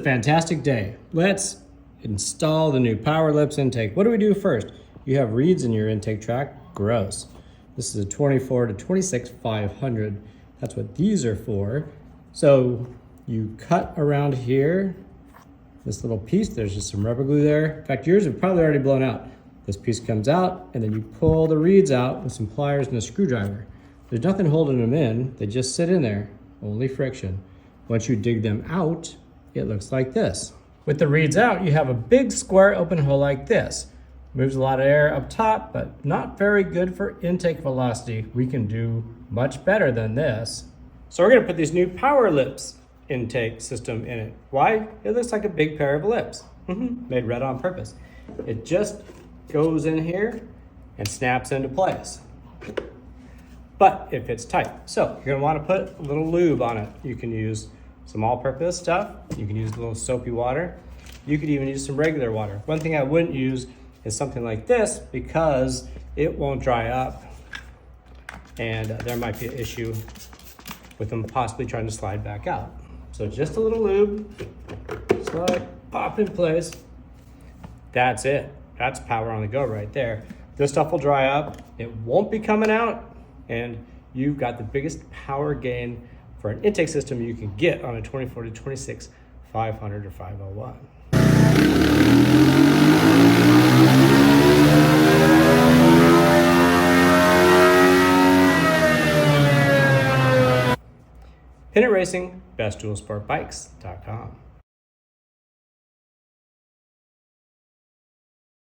fantastic day. Let's install the new Powerlips Intake. What do we do first? You have reeds in your intake track. Gross. This is a 24 to 26 500. That's what these are for. So you cut around here, this little piece, there's just some rubber glue there. In fact, yours have probably already blown out. This piece comes out, and then you pull the reeds out with some pliers and a screwdriver. There's nothing holding them in, they just sit in there, only friction. Once you dig them out, it looks like this. With the reeds out, you have a big square open hole like this. Moves a lot of air up top, but not very good for intake velocity. We can do much better than this. So we're gonna put this new Powerlips intake system in it. Why? It looks like a big pair of lips. Made red on purpose. It just goes in here and snaps into place. But it fits tight. So you're gonna wanna put a little lube on it. You can use some all-purpose stuff. You can use a little soapy water. You could even use some regular water. One thing I wouldn't use is something like this because it won't dry up and there might be an issue with them possibly trying to slide back out. So just a little lube, slide, pop in place. That's it. That's power on the go right there. This stuff will dry up, it won't be coming out, and you've got the biggest power gain for an intake system you can get on a 24 to 26 500 or 501. Pin It Racing, bestdualsportbikes.com.